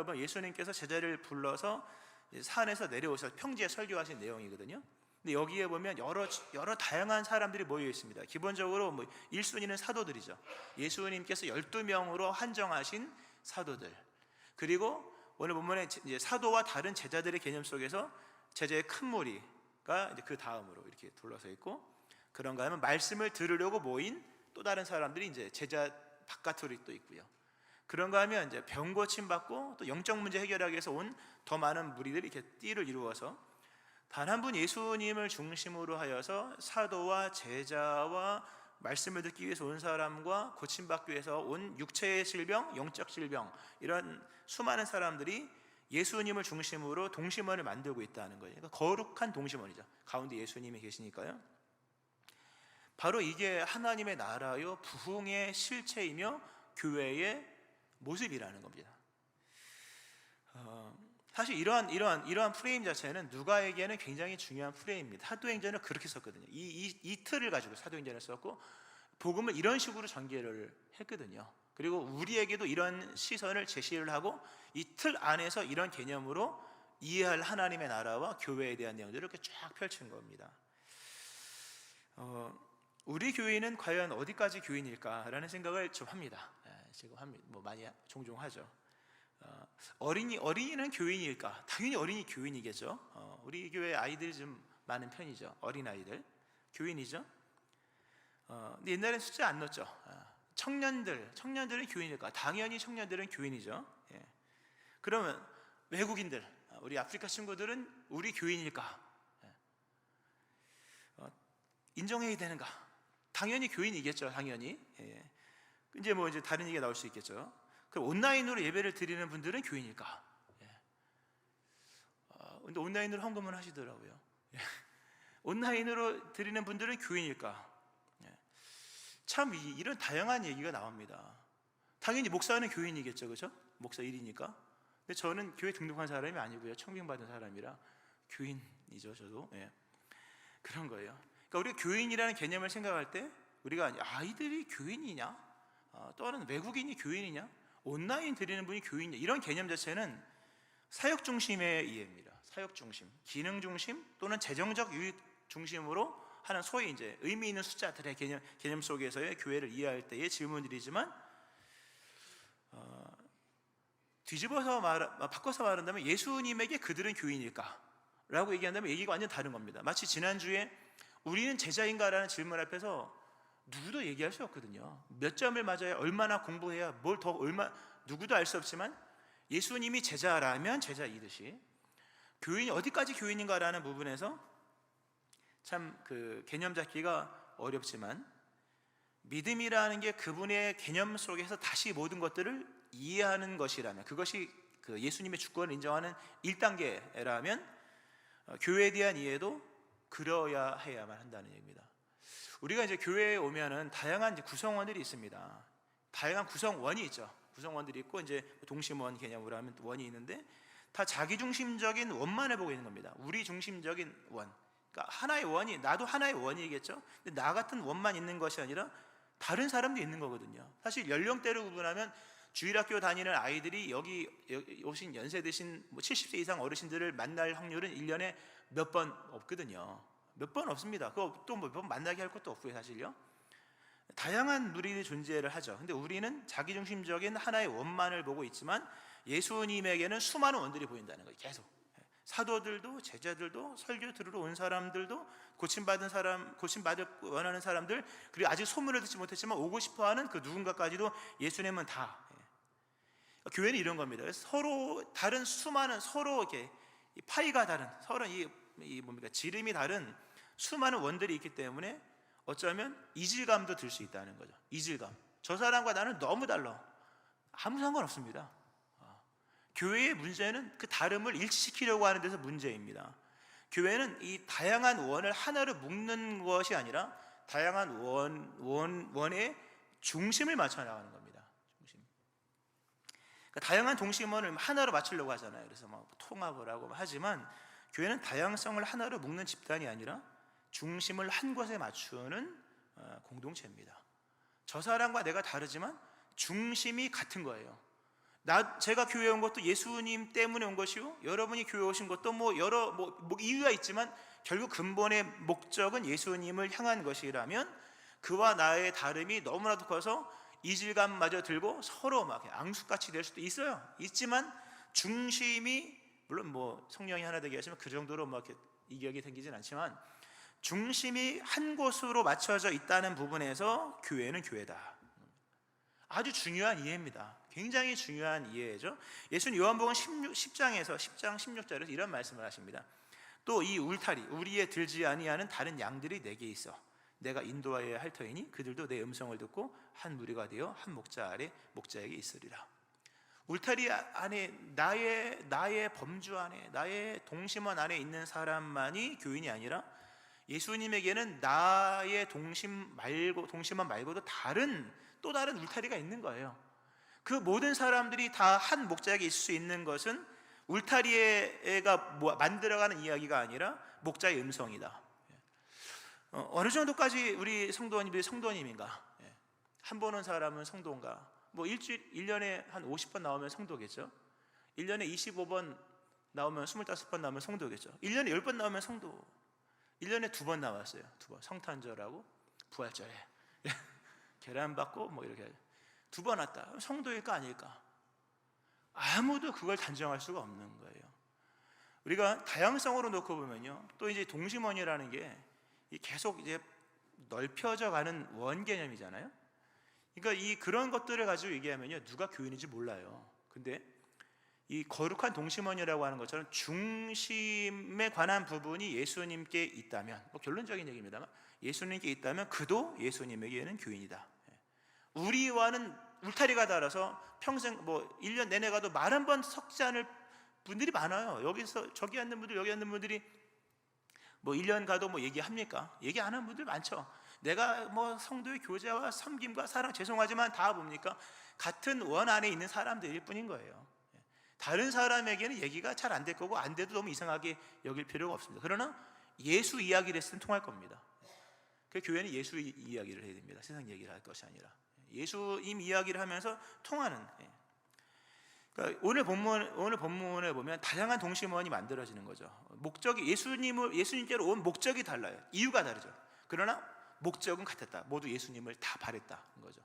여러분, 예수님께서 제자를 불러서 산에서 내려오셔서 평지에 설교하신 내용이거든요. 근데 여기에 보면 여러 다양한 사람들이 모여 있습니다. 기본적으로 1순위는 사도들이죠. 예수님께서 12명으로 한정하신 사도들. 그리고 오늘 본문에 이제 사도와 다른 제자들의 개념 속에서 제자의 큰 무리가 이제 그 다음으로 이렇게 둘러서 있고, 그런가 하면 말씀을 들으려고 모인 또 다른 사람들이 이제 제자 바깥으로 또 있고요. 그런가 하면 이제 병 고침 받고 또 영적 문제 해결하기 위해서 온 더 많은 무리들이 이렇게 띠를 이루어서 단 한 분 예수님을 중심으로 하여서 사도와 제자와 말씀을 듣기 위해서 온 사람과 고침받기 위해서 온 육체의 질병, 영적 질병, 이런 수많은 사람들이 예수님을 중심으로 동심원을 만들고 있다는 거예요. 그러니까 거룩한 동심원이죠. 가운데 예수님이 계시니까요. 바로 이게 하나님의 나라요 부흥의 실체이며 교회의 모습이라는 겁니다. 사실 이러한 프레임 자체는 누가에게는 굉장히 중요한 프레임입니다. 사도행전을 그렇게 썼거든요. 이 틀을 가지고 사도행전을 썼고 복음을 이런 식으로 전개를 했거든요. 그리고 우리에게도 이런 시선을 제시를 하고 이 틀 안에서 이런 개념으로 이해할 하나님의 나라와 교회에 대한 내용들을 이렇게 쫙 펼친 겁니다. 우리 교회는 과연 어디까지 교인일까라는 생각을 좀 합니다. 지금 많이 종종 하죠. 어린이는 교인일까? 당연히 어린이 교인이겠죠. 우리 교회 아이들이 좀 많은 편이죠. 어린 아이들 교인이죠. 근데 옛날엔 숫자 안 넣었죠. 청년들은 교인일까? 당연히 청년들은 교인이죠. 예. 그러면 외국인들, 우리 아프리카 친구들은 우리 교인일까? 인정해야 되는가? 당연히 교인이겠죠. 당연히. 예. 이제 다른 얘기가 나올 수 있겠죠. 그럼 온라인으로 예배를 드리는 분들은 교인일까? 예. 근데 온라인으로 헌금을 하시더라고요. 예. 온라인으로 드리는 분들은 교인일까? 예. 참 이런 다양한 얘기가 나옵니다. 당연히 목사는 교인이겠죠, 그렇죠? 목사 일이니까. 근데 저는 교회 등록한 사람이 아니고요, 청빙받은 사람이라 교인이죠, 저도. 예. 그런 거예요. 그러니까 우리가 교인이라는 개념을 생각할 때 우리가 아이들이 교인이냐, 또는 외국인이 교인이냐, 온라인 드리는 분이 교인이냐, 이런 개념 자체는 사역 중심의 이해입니다. 사역 중심, 기능 중심 또는 재정적 유익 중심으로 하는 소위 이제 의미 있는 숫자들의 개념 속에서의 교회를 이해할 때의 질문들이지만, 바꿔서 말한다면 예수님에게 그들은 교인일까? 라고 얘기한다면 얘기가 완전 다른 겁니다. 마치 지난주에 우리는 제자인가라는 질문 앞에서 누구도 얘기할 수 없거든요. 몇 점을 맞아야, 얼마나 공부해야, 누구도 알 수 없지만 예수님이 제자라면 제자이듯이 교인이 어디까지 교인인가라는 부분에서 참 그 개념 잡기가 어렵지만, 믿음이라는 게 그분의 개념 속에서 다시 모든 것들을 이해하는 것이라면, 그것이 그 예수님의 주권을 인정하는 1단계라면 교회에 대한 이해도 그려야 해야만 한다는 얘기입니다. 우리가 이제 교회에 오면은 다양한 이제 구성원들이 있습니다. 다양한 구성원이 있죠. 구성원들이 있고, 이제 동심원 개념으로 하면 원이 있는데, 다 자기 중심적인 원만을 보고 있는 겁니다. 우리 중심적인 원. 그러니까 하나의 원이, 나도 하나의 원이겠죠. 근데 나 같은 원만 있는 것이 아니라 다른 사람도 있는 거거든요. 사실 연령대를 구분하면 주일학교 다니는 아이들이 여기 오신 연세 드신 70세 이상 어르신들을 만날 확률은 1년에 몇 번 없거든요. 몇 번 없습니다. 그거 또 몇 번 만나게 할 것도 없고요, 사실요. 다양한 무리들이 존재를 하죠. 근데 우리는 자기중심적인 하나의 원만을 보고 있지만 예수님에게는 수많은 원들이 보인다는 거예요. 계속 사도들도, 제자들도, 설교 들으러 온 사람들도, 고침받을 원하는 사람들, 그리고 아직 소문을 듣지 못했지만 오고 싶어하는 그 누군가까지도 예수님은 다. 교회는 이런 겁니다. 그래서 서로 다른 수많은, 서로 이렇게 파이가 다른, 서로 지름이 다른 수많은 원들이 있기 때문에 어쩌면 이질감도 들 수 있다는 거죠. 이질감. 저 사람과 나는 너무 달라. 아무 상관없습니다. 교회의 문제는 그 다름을 일치시키려고 하는 데서 문제입니다. 교회는 이 다양한 원을 하나로 묶는 것이 아니라 다양한 원의 중심을 맞춰 나가는 겁니다. 중심. 그러니까 다양한 동심원을 하나로 맞추려고 하잖아요. 그래서 통합을 하고 하지만 교회는 다양성을 하나로 묶는 집단이 아니라 중심을 한 곳에 맞추는 공동체입니다. 저 사람과 내가 다르지만 중심이 같은 거예요. 제가 교회에 온 것도 예수님 때문에 온 것이고, 여러분이 교회 오신 것도 여러 이유가 있지만 결국 근본의 목적은 예수님을 향한 것이라면, 그와 나의 다름이 너무나도 커서 이질감마저 들고 서로 막 앙숙같이 될 수도 있지만 중심이, 물론 성령이 하나 되게 하시면 그 정도로 이렇게 이격이 생기진 않지만, 중심이 한 곳으로 맞춰져 있다는 부분에서 교회는 교회다. 아주 중요한 이해입니다. 굉장히 중요한 이해죠. 예수님 요한복음 10장에서 10장 16절에서 이런 말씀을 하십니다. 또 이 울타리, 우리에 들지 아니하는 다른 양들이 내게 있어 내가 인도하여야 할 터이니 그들도 내 음성을 듣고 한 무리가 되어 한 목자 아래 목자에게 있으리라. 울타리 안에, 나의 범주 안에, 나의 동심원 안에 있는 사람만이 교인이 아니라, 예수님에게는 나의 동심원 말고도 또 다른 울타리가 있는 거예요. 그 모든 사람들이 다 한 목자에게 있을 수 있는 것은 울타리가 만들어가는 이야기가 아니라 목자의 음성이다. 어느 정도까지 우리 성도님들이 성도님인가? 한 번 온 사람은 성도인가? 1년에 한 50번 나오면 성도겠죠. 1년에 25번 나오면 25번 나오면 성도겠죠. 1년에 10번 나오면 성도. 1년에 2번 나왔어요. 2번. 성탄절하고 부활절에 계란 받고 이렇게 2번 왔다. 성도일까 아닐까? 아무도 그걸 단정할 수가 없는 거예요. 우리가 다양성으로 놓고 보면요, 또 이제 동심원이라는 게 계속 이제 넓혀져 가는 원 개념이잖아요. 그러니까 그런 것들을 가지고 얘기하면요, 누가 교인인지 몰라요. 근데 이 거룩한 동심원이라고 하는 것처럼 중심에 관한 부분이 예수님께 있다면, 결론적인 얘기입니다만, 예수님께 있다면 그도 예수님에게는 교인이다. 우리와는 울타리가 달아서 평생 1년 내내 가도 말 한 번 섞지 않을 분들이 많아요. 여기서 저기 앉는 분들, 여기 앉는 분들이 1년 가도 얘기합니까? 얘기 안 하는 분들 많죠. 내가 성도의 교제와 섬김과 사랑, 죄송하지만 다 뭡니까? 같은 원 안에 있는 사람들일 뿐인 거예요. 다른 사람에게는 얘기가 잘 안 될 거고, 안 돼도 너무 이상하게 여길 필요가 없습니다. 그러나 예수 이야기를 했으면 통할 겁니다. 그 교회는 예수 이야기를 해야 됩니다. 세상 얘기를 할 것이 아니라 예수님 이야기를 하면서 통하는. 그러니까 오늘 본문에 보면 다양한 동심원이 만들어지는 거죠. 목적이 예수님께로 온 목적이 달라요. 이유가 다르죠. 그러나 목적은 같았다. 모두 예수님을 다 바랬다는 거죠.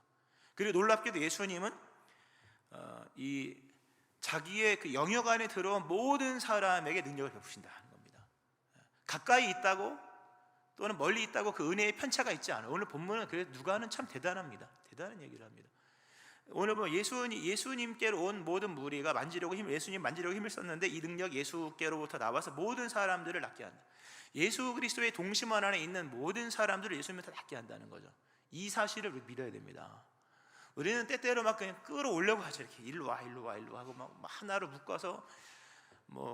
그리고 놀랍게도 예수님은 이 자기의 그 영역 안에 들어온 모든 사람에게 능력을 베푸신다는 겁니다. 가까이 있다고 또는 멀리 있다고 그 은혜의 편차가 있지 않아요. 오늘 본문은 그래서 누가는 참 대단합니다. 대단한 얘기를 합니다. 오늘 예수님께로 온 모든 무리가 예수님 만지려고 힘을 썼는데, 이 능력 예수께로부터 나와서 모든 사람들을 낫게 한다. 예수 그리스도의 동심원 안에 있는 모든 사람들을 예수님한테 낫게 한다는 거죠. 이 사실을 믿어야 됩니다. 우리는 때때로 그냥 끌어올려고 하죠. 이렇게 일로 와 하고 하나로 묶어서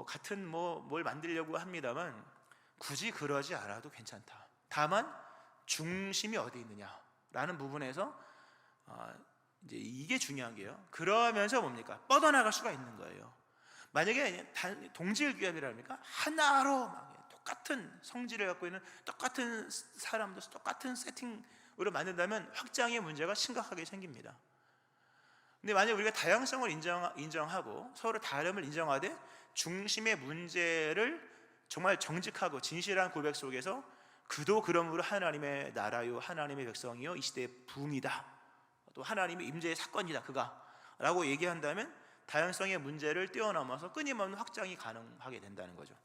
같은 뭘 만들려고 합니다만, 굳이 그러지 않아도 괜찮다. 다만 중심이 어디 있느냐라는 부분에서 이제 이게 중요한 게요. 그러면서 뭡니까? 뻗어나갈 수가 있는 거예요. 만약에 동질교합이랍니까? 하나로 똑같은 성질을 갖고 있는 똑같은 사람들, 똑같은 세팅으로 만든다면 확장의 문제가 심각하게 생깁니다. 근데 만약 우리가 다양성을 인정하고 서로 다름을 인정하되 중심의 문제를 정말 정직하고 진실한 고백 속에서 그도 그러므로 하나님의 나라요 하나님의 백성이요 이 시대의 부흥이다, 또 하나님의 임재의 사건이다 그가 라고 얘기한다면 다양성의 문제를 뛰어넘어서 끊임없는 확장이 가능하게 된다는 거죠.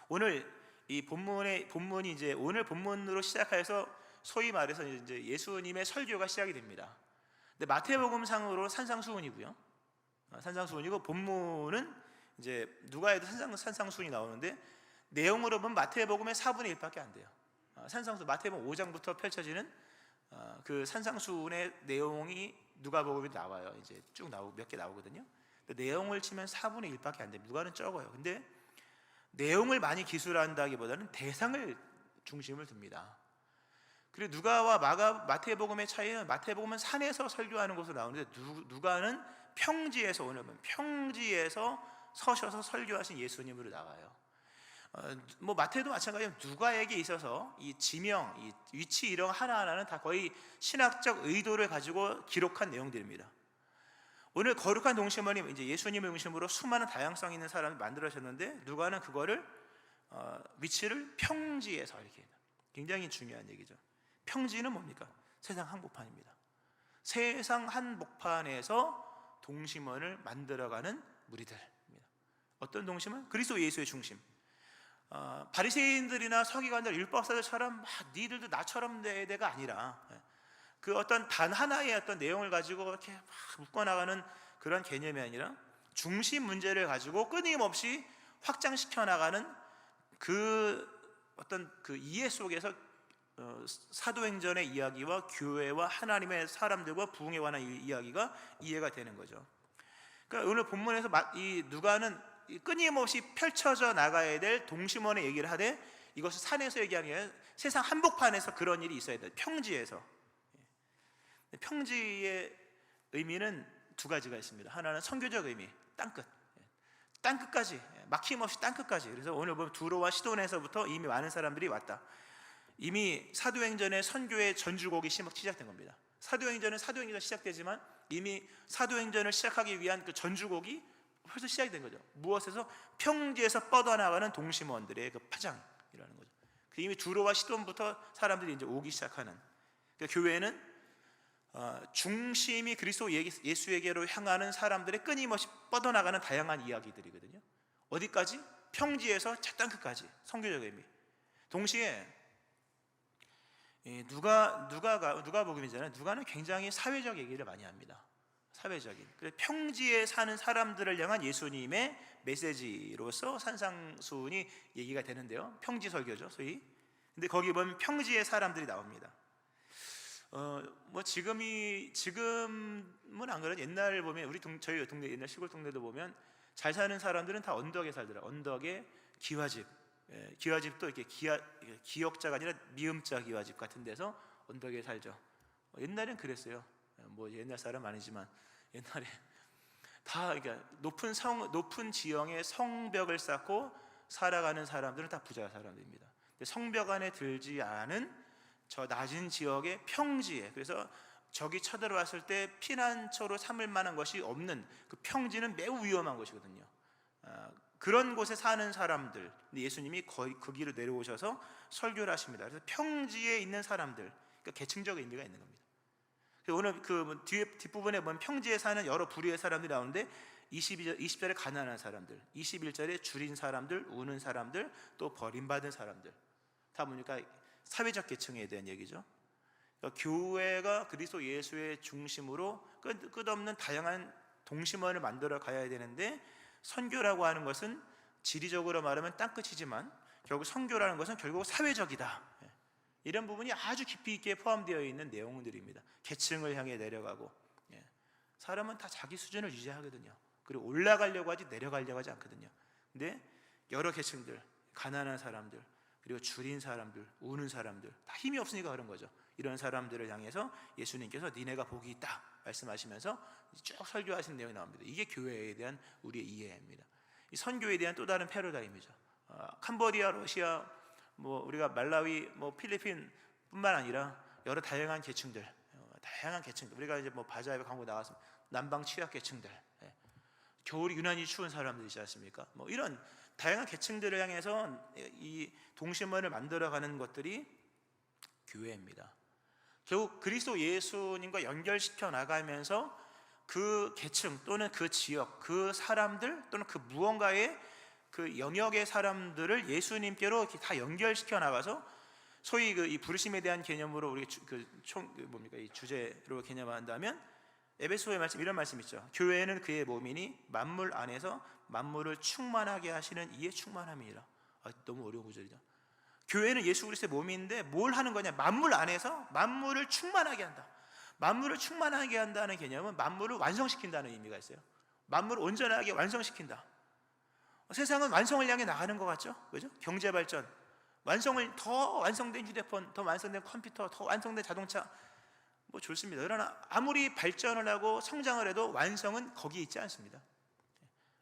오늘 이 본문이 이제 오늘 본문으로 시작해서 소위 말해서 이제 예수님의 설교가 시작이 됩니다. 근데 마태복음상으로 산상수훈이고요. 산상수훈이고 본문은 이제 누가에도 산상수훈이 나오는데, 내용으로 보면 마태복음의 4분의 1밖에 안 돼요. 마태복음 5장부터 펼쳐지는 그 산상수훈의 내용이 누가복음에 나와요. 이제 쭉 몇 개 나오거든요. 내용을 치면 4분의 1밖에 안 됩니다. 누가는 적어요. 근데 내용을 많이 기술한다기보다는 대상을 중심을 둡니다. 그리고 누가와 마태복음의 차이는, 마태복음은 산에서 설교하는 것으로 나오는데 누가는 평지에서, 오늘 보면 평지에서 서셔서 설교하신 예수님으로 나와요. 마태도 마찬가지로 누가에게 있어서 이 지명, 이 위치 이런 하나하나는 다 거의 신학적 의도를 가지고 기록한 내용들입니다. 오늘 거룩한 동심원이 이제 예수님을 중심으로 수많은 다양성 있는 사람이 만들어졌는데 누가는 그거를 위치를 평지에서 이렇게 해요. 굉장히 중요한 얘기죠. 평지는 뭡니까? 세상 한복판입니다. 세상 한복판에서 동심원을 만들어가는 무리들입니다. 어떤 동심원? 그리스도 예수의 중심. 바리새인들이나 서기관들, 율법사들처럼 니들도 나처럼 내가 아니라 그 어떤 단 하나의 어떤 내용을 가지고 이렇게 막 묶어나가는 그런 개념이 아니라 중심 문제를 가지고 끊임없이 확장시켜 나가는 그 어떤 그 이해 속에서 사도행전의 이야기와 교회와 하나님의 사람들과 부흥에 관한 이야기가 이해가 되는 거죠. 그러니까 오늘 본문에서 이 누가는 끊임없이 펼쳐져 나가야 될 동심원의 얘기를 하되 이것을 산에서 얘기하는 게 아니라 세상 한복판에서 그런 일이 있어야 돼. 평지에서. 평지의 의미는 두 가지가 있습니다. 하나는 선교적 의미, 땅끝. 땅끝까지, 막힘없이 땅끝까지. 그래서 오늘 보면 두로와 시돈에서부터 이미 많은 사람들이 왔다. 이미 사도행전의 선교의 전주곡이 시작된 겁니다. 사도행전은 사도행전이 시작되지만 이미 사도행전을 시작하기 위한 그 전주곡이 벌써 시작이 된 거죠. 무엇에서? 평지에서 뻗어나가는 동심원들의 그 파장이라는 거죠. 그 이미 두로와 시돈부터 사람들이 이제 오기 시작하는. 그러니까 교회는 중심이 그리스도 예수에게로 향하는 사람들의 끊임없이 뻗어나가는 다양한 이야기들이거든요. 어디까지? 평지에서 땅끝까지. 선교적 의미. 동시에 누가복음이잖아요. 누가는 굉장히 사회적 얘기를 많이 합니다. 사회적인. 평지에 사는 사람들을 향한 예수님의 메시지로서 산상수훈이 얘기가 되는데요. 평지 설교죠, 소위. 근데 거기 보면 평지의 사람들이 나옵니다. 뭐 지금은 안 그래도 옛날 보면 저희 동네 옛날 시골 동네도 보면 잘 사는 사람들은 다 언덕에 살더라. 언덕에 기와집, 기와집도 이렇게 기역자가 아니라 미음자 기와집 같은 데서 언덕에 살죠. 옛날엔 그랬어요. 뭐 옛날 사람 아니지만 옛날에 다 그러니까 높은 지형에 성벽을 쌓고 살아가는 사람들은 다 부자 사람들입니다. 근데 성벽 안에 들지 않은 저 낮은 지역의 평지에, 그래서 적이 쳐들어왔을 때 피난처로 삼을 만한 것이 없는 그 평지는 매우 위험한 것이거든요. 그런 곳에 사는 사람들, 예수님이 거의 그 길로 내려오셔서 설교를 하십니다. 그래서 평지에 있는 사람들, 그러니까 계층적 의미가 있는 겁니다. 오늘 그 뒷부분에 보면 평지에 사는 여러 부류의 사람들이 나오는데 20절에 가난한 사람들, 21절에 줄인 사람들, 우는 사람들, 또 버림받은 사람들, 다 보니까 사회적 계층에 대한 얘기죠. 그러니까 교회가 그리스도 예수의 중심으로 끝없는 다양한 동심원을 만들어 가야 되는데, 선교라고 하는 것은 지리적으로 말하면 땅끝이지만 결국 선교라는 것은 결국 사회적이다. 이런 부분이 아주 깊이 있게 포함되어 있는 내용들입니다. 계층을 향해 내려가고, 사람은 다 자기 수준을 유지하거든요. 그리고 올라가려고 하지 내려가려고 하지 않거든요. 근데 여러 계층들, 가난한 사람들, 그리고 줄인 사람들, 우는 사람들, 다 힘이 없으니까 그런 거죠. 이런 사람들을 향해서 예수님께서 니네가 복이 있다 말씀하시면서 쭉 설교하신 내용이 나옵니다. 이게 교회에 대한 우리의 이해입니다. 이 선교에 대한 또 다른 패러다임이죠. 캄보디아, 러시아, 뭐 우리가 말라위, 뭐 필리핀뿐만 아니라 여러 다양한 계층들, 우리가 이제 뭐 바자회 광고 나와서 남방 취약 계층들, 겨울이 유난히 추운 사람들이지 않습니까? 뭐 이런 다양한 계층들을 향해서 이 동심원을 만들어가는 것들이 교회입니다. 결국 그리스도 예수님과 연결시켜 나가면서 그 계층 또는 그 지역, 그 사람들 또는 그 무언가의 그 영역의 사람들을 예수님께로 이렇게 다 연결시켜 나가서 소위 이 부르심에 대한 개념으로 우리 이 주제로 개념한다면 에베소의 말씀, 이런 말씀 있죠. 교회는 그의 몸이니 만물 안에서 만물을 충만하게 하시는 이의 충만함이라. 너무 어려운 구절이죠. 교회는 예수 그리스도의 몸인데 뭘 하는 거냐? 만물 안에서 만물을 충만하게 한다. 만물을 충만하게 한다는 개념은 만물을 완성시킨다는 의미가 있어요. 만물을 온전하게 완성시킨다. 세상은 완성을 향해 나가는 것 같죠? 그죠? 경제 발전, 더 완성된 휴대폰, 더 완성된 컴퓨터, 더 완성된 자동차, 뭐 좋습니다. 그러나 아무리 발전을 하고 성장을 해도 완성은 거기에 있지 않습니다.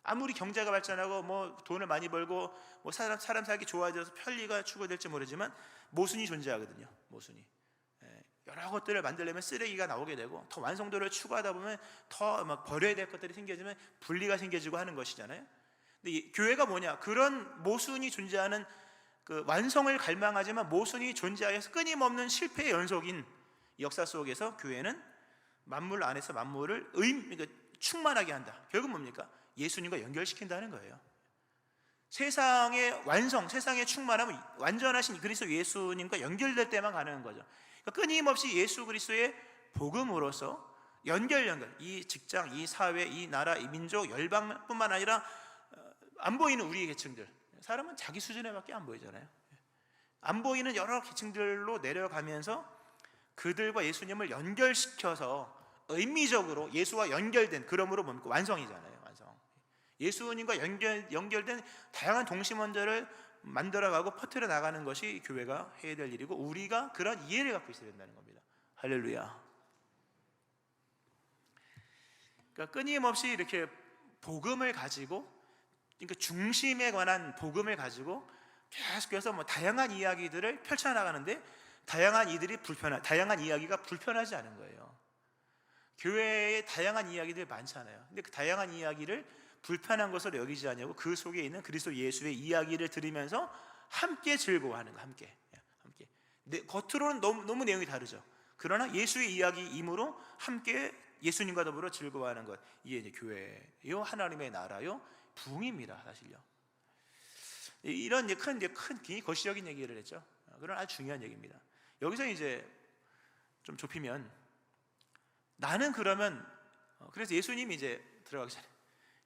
아무리 경제가 발전하고 뭐 돈을 많이 벌고 뭐 사람 살기 좋아져서 편리가 추구될지 모르지만 모순이 존재하거든요. 모순이. 여러 것들을 만들려면 쓰레기가 나오게 되고, 더 완성도를 추구하다 보면 더 막 버려야 될 것들이 생겨지면 분리가 생겨지고 하는 것이잖아요. 근데 이 교회가 뭐냐? 그런 모순이 존재하는, 그 완성을 갈망하지만 모순이 존재하여서 끊임없는 실패의 연속인 역사 속에서 교회는 만물 안에서 만물을 그러니까 충만하게 한다. 결국 뭡니까? 예수님과 연결시킨다는 거예요. 세상의 완성, 세상의 충만함은 완전하신 그리스도 예수님과 연결될 때만 가능한 거죠. 그러니까 끊임없이 예수 그리스도의 복음으로서 연결, 이 직장, 이 사회, 이 나라, 이 민족, 열방뿐만 아니라 안 보이는 우리의 계층들, 사람은 자기 수준에밖에 안 보이잖아요. 안 보이는 여러 계층들로 내려가면서 그들과 예수님을 연결시켜서 의미적으로 예수와 연결된, 그러므로 뭡니까? 완성이잖아요. 완성. 예수님과 연결된 다양한 동심원들을 만들어가고 퍼뜨려 나가는 것이 교회가 해야 될 일이고, 우리가 그런 이해를 갖고 있어야 된다는 겁니다. 할렐루야. 그러니까 끊임없이 이렇게 복음을 가지고, 그러니까 중심에 관한 복음을 가지고 계속해서 뭐 다양한 이야기들을 펼쳐나가는데, 다양한 이야기가 불편하지 않은 거예요. 교회에 다양한 이야기들이 많잖아요. 근데 그 다양한 이야기를 불편한 것으로 여기지 않냐고, 그 속에 있는 그리스도 예수의 이야기를 들으면서 함께 즐거워하는 거, 함께. 겉으로는 너무 내용이 다르죠. 그러나 예수의 이야기이므로 함께 예수님과 더불어 즐거워하는 것, 이게 이제 교회요, 하나님의 나라요, 부흥입니다, 사실요. 이런 큰 거시적인 얘기를 했죠. 그런 아주 중요한 얘기입니다. 여기서 이제 좀 좁히면, 나는 그러면, 그래서 예수님이 이제 들어가기 전에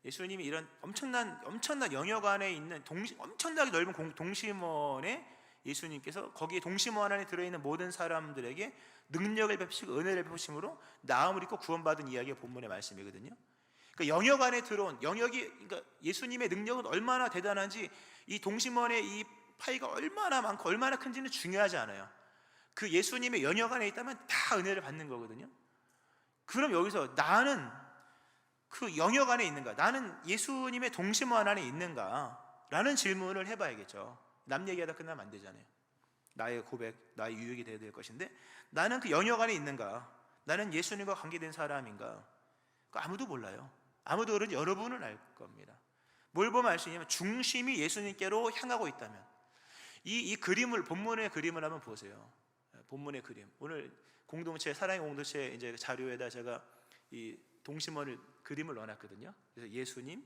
예수님이 이런 엄청난 영역 안에 있는 엄청나게 넓은 동심원에 예수님께서 거기에 동심원 안에 들어있는 모든 사람들에게 능력을 베푸시고 은혜를 베푸심으로 나음을 입고 구원받은 이야기가 본문의 말씀이거든요. 그러니까 영역 안에 들어온 그러니까 예수님의 능력은 얼마나 대단한지, 이 동심원의 이 파이가 얼마나 많고 얼마나 큰지는 중요하지 않아요. 그 예수님의 영역 안에 있다면 다 은혜를 받는 거거든요. 그럼 여기서 나는 그 영역 안에 있는가? 나는 예수님의 동심원 안에 있는가? 라는 질문을 해봐야겠죠. 남 얘기하다 끝나면 안 되잖아요. 나의 고백, 나의 유익이 되어야 될 것인데, 나는 그 영역 안에 있는가? 나는 예수님과 관계된 사람인가? 아무도 몰라요. 아무도 그러지 여러분은 알 겁니다. 뭘 보면 알 수 있냐면, 중심이 예수님께로 향하고 있다면, 이 그림을, 본문의 그림을 한번 보세요. 본문의 그림. 오늘 사랑의 공동체 이제 자료에다 제가 이 동심원을 그림을 넣어놨거든요. 그래서 예수님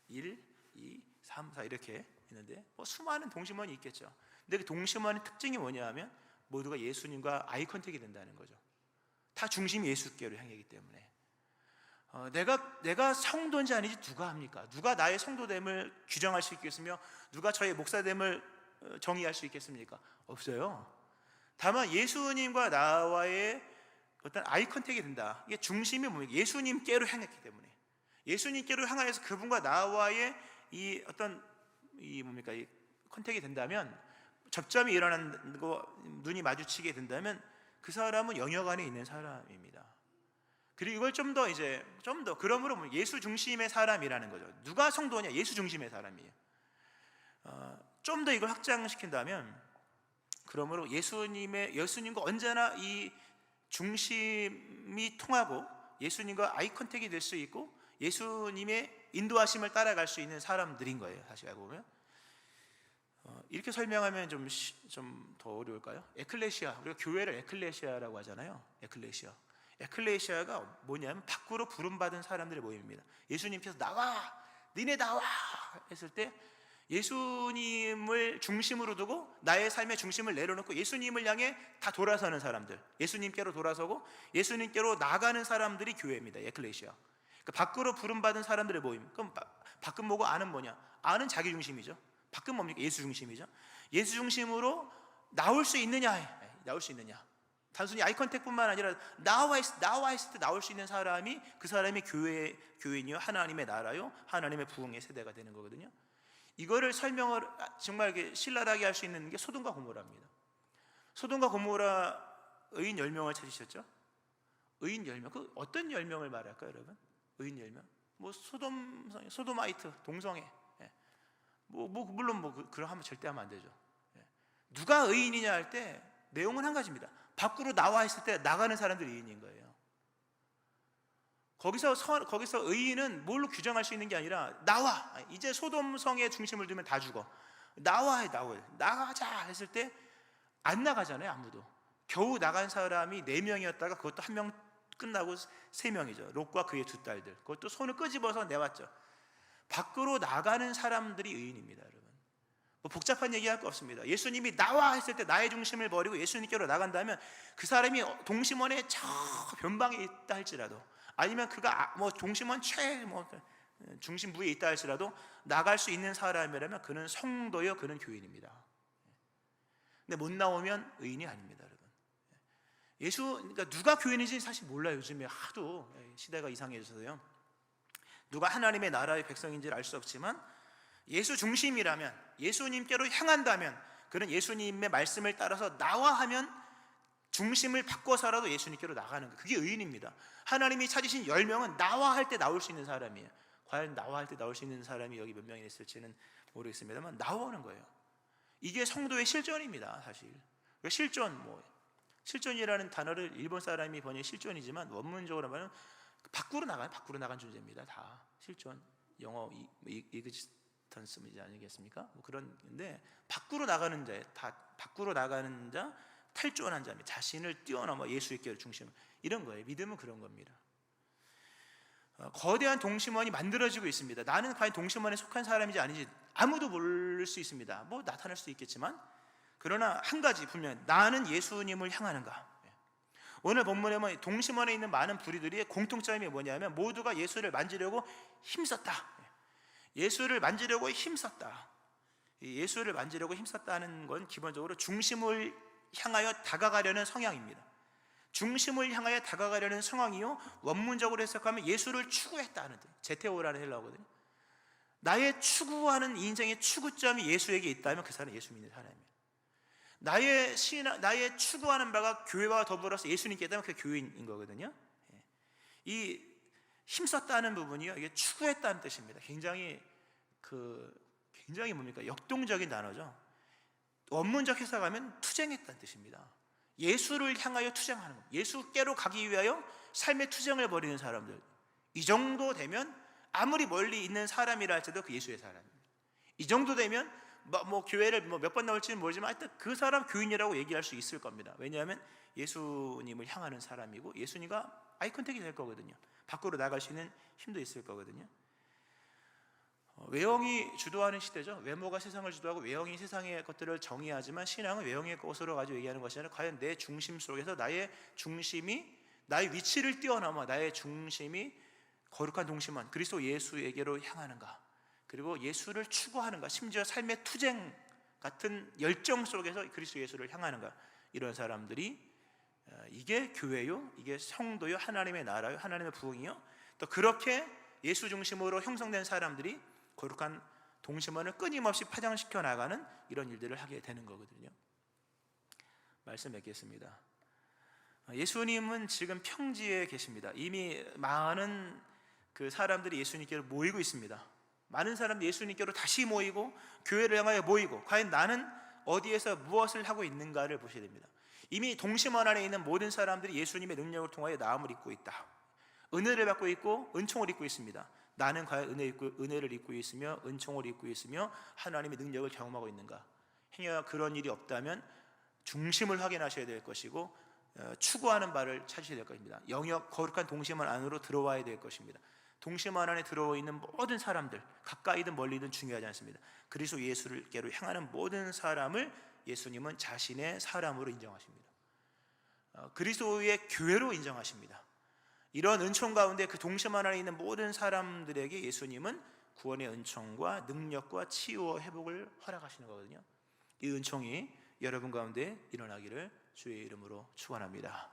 1, 2, 3, 4 이렇게 있는데, 수많은 동심원이 있겠죠. 근데 그 동심원의 특징이 뭐냐 하면, 모두가 예수님과 아이 컨택이 된다는 거죠. 다 중심이 예수께로 향하기 때문에. 내가 성도인지 아닌지 누가 합니까? 누가 나의 성도됨을 규정할 수 있겠으며, 누가 저의 목사됨을 정의할 수 있겠습니까? 없어요. 다만 예수님과 나와의 어떤 아이 컨택이 된다. 이게 중심이 뭡니까? 예수님께로 향했기 때문에. 예수님께로 향하여서 그분과 나와의 이 어떤 이 컨택이 된다면, 접점이 일어나고 눈이 마주치게 된다면, 그 사람은 영역 안에 있는 사람입니다. 그리고 이걸 좀 더 그러므로 예수 중심의 사람이라는 거죠. 누가 성도냐? 예수 중심의 사람이에요. 좀 더 이걸 확장시킨다면, 그러므로 예수님과 언제나 이 중심이 통하고 예수님과 아이 컨택이 될 수 있고 예수님의 인도하심을 따라갈 수 있는 사람들인 거예요. 사실 알고 보면. 이렇게 설명하면 좀 더 어려울까요? 에클레시아, 우리가 교회를 에클레시아라고 하잖아요. 에클레시아가 뭐냐면 밖으로 부름받은 사람들의 모임입니다. 예수님께서 니네 나와 했을 때, 예수님을 중심으로 두고 나의 삶의 중심을 내려놓고 예수님을 향해 다 돌아서는 사람들, 예수님께로 돌아서고 예수님께로 나가는 사람들이 교회입니다. 에클레시아. 그러니까 밖으로 부름받은 사람들의 모임. 그럼 밖은 뭐고 안은 뭐냐? 안은 자기 중심이죠. 밖은 뭡니까? 예수 중심이죠. 예수 중심으로 나올 수 있느냐? 단순히 아이 컨택뿐만 아니라 나와 있을 때 나올 수 있는 사람이, 그 사람이 교회인이요, 하나님의 나라요, 하나님의 부흥의 세대가 되는 거거든요. 이거를 설명을 정말 신랄하게 할 수 있는 게 소돔과 고모라입니다. 소돔과 고모라 의인 10명을 찾으셨죠? 의인 10명. 그 어떤 10명을 말할까요, 여러분? 의인 10명. 소도마이트, 동성애. 물론 그런 하면 절대 하면 안 되죠. 누가 의인이냐 할 때 내용은 한 가지입니다. 밖으로 나와 있을 때 나가는 사람들이 의인인 거예요. 거기서 의인은 뭘로 규정할 수 있는 게 아니라 나와, 이제 소돔성의 중심을 두면 다 죽어, 나가자 했을 때 안 나가잖아요. 아무도. 겨우 나간 사람이 4명이었다가 그것도 1명 끝나고 3명이죠. 롯과 그의 2딸들. 그것도 손을 끄집어서 내왔죠. 밖으로 나가는 사람들이 의인입니다, 여러분. 뭐 복잡한 얘기할 거 없습니다. 예수님이 나와 했을 때 나의 중심을 버리고 예수님께로 나간다면 그 사람이 동심원의 저 변방에 있다 할지라도, 아니면 그가 뭐 동심원 중심부에 있다 할지라도 나갈 수 있는 사람이라면 그는 성도요, 그는 교인입니다. 근데 못 나오면 의인이 아닙니다, 여러분. 그러니까 누가 교인인지 사실 몰라요. 요즘에 하도 시대가 이상해져서요. 누가 하나님의 나라의 백성인지를 알 수 없지만 예수 중심이라면, 예수님께로 향한다면 그는 예수님의 말씀을 따라서 나와 하면 중심을 바꿔서라도 예수님께로 나가는 거, 그게 의인입니다. 하나님이 찾으신 10명은 나와 할 때 나올 수 있는 사람이에요. 과연 나와 할 때 나올 수 있는 사람이 여기 몇 명이 있을지는 모르겠습니다만 나오는 거예요. 이게 성도의 실존입니다, 사실. 실존이라는 단어를 일본 사람이 번역 실존이지만 원문적으로 말하면 밖으로 나간 존재입니다. 다 실존, 영어 이그지스턴스이지 아니겠습니까? 뭐 그런데 밖으로 나가는 자, 밖으로 나가는 자, 탈존한 자입니다. 자신을 뛰어넘어 예수의 중심, 이런 거예요. 믿음은 그런 겁니다. 거대한 동심원이 만들어지고 있습니다. 나는 과연 동심원에 속한 사람인지 아닌지 아무도 모를 수 있습니다. 뭐 나타날 수도 있겠지만, 그러나 한 가지 분명히, 나는 예수님을 향하는가. 오늘 본문에 보면 동심원에 있는 많은 부류들의 공통점이 뭐냐면 모두가 예수를 만지려고 힘썼다. 예수를 만지려고 힘썼다. 예수를 만지려고 힘썼다는 건 기본적으로 중심을 향하여 다가가려는 성향입니다. 중심을 향하여 다가가려는 상황이요, 원문적으로 해석하면 예수를 추구했다는 뜻, 제테오라는 헬라어거든요. 나의 추구하는 인생의 추구점이 예수에게 있다면 그 사람은 예수 믿는 사람이에요. 나의 추구하는 바가 교회와 더불어서 예수님께 있다면 그게 교인인 거거든요. 이 힘썼다는 부분이요, 이게 추구했다는 뜻입니다. 굉장히 뭡니까? 역동적인 단어죠. 원문적 해석하면 투쟁했다는 뜻입니다. 예수를 향하여 투쟁하는 것, 예수께로 가기 위하여 삶의 투쟁을 벌이는 사람들. 이 정도 되면 아무리 멀리 있는 사람이라 할지라도 그 예수의 사람입니다. 이 정도 되면 뭐 교회를 몇 번 나올지는 모르지만 하여튼 그 사람 교인이라고 얘기할 수 있을 겁니다. 왜냐하면 예수님을 향하는 사람이고 예수님과 아이컨택이 될 거거든요. 밖으로 나갈 수 있는 힘도 있을 거거든요. 외형이 주도하는 시대죠. 외모가 세상을 주도하고 외형이 세상의 것들을 정의하지만 신앙은 외형의 것으로 가지고 얘기하는 것이 아니라 과연 내 중심 속에서 나의 중심이, 나의 위치를 뛰어넘어 나의 중심이 거룩한 동심원 그리스도 예수에게로 향하는가, 그리고 예수를 추구하는가, 심지어 삶의 투쟁 같은 열정 속에서 그리스도 예수를 향하는가, 이런 사람들이, 이게 교회요, 이게 성도요, 하나님의 나라요, 하나님의 부흥이요, 또 그렇게 예수 중심으로 형성된 사람들이 거룩한 동심원을 끊임없이 파장시켜 나가는 이런 일들을 하게 되는 거거든요. 말씀 맺겠습니다. 예수님은 지금 평지에 계십니다. 이미 많은 그 사람들이 예수님께로 모이고 있습니다. 많은 사람들이 예수님께로 다시 모이고 교회를 향하여 모이고, 과연 나는 어디에서 무엇을 하고 있는가를 보셔야 됩니다. 이미 동심원 안에 있는 모든 사람들이 예수님의 능력을 통하여 나음을 입고 있다. 은혜를 받고 있고 은총을 입고 있습니다. 나는 과연 은혜를 입고 있으며 은총을 입고 있으며 하나님의 능력을 경험하고 있는가? 행여나 그런 일이 없다면 중심을 확인하셔야 될 것이고 추구하는 바를 찾으셔야 될 것입니다. 영역 거룩한 동심원 안으로 들어와야 될 것입니다. 동심원 안에 들어와 있는 모든 사람들, 가까이든 멀리든 중요하지 않습니다. 그리스도 예수께로 향하는 모든 사람을 예수님은 자신의 사람으로 인정하십니다. 그리스도의 교회로 인정하십니다. 이런 은총 가운데 그 동심원 안에 있는 모든 사람들에게 예수님은 구원의 은총과 능력과 치유와 회복을 허락하시는 거거든요. 이 은총이 여러분 가운데 일어나기를 주의 이름으로 축원합니다.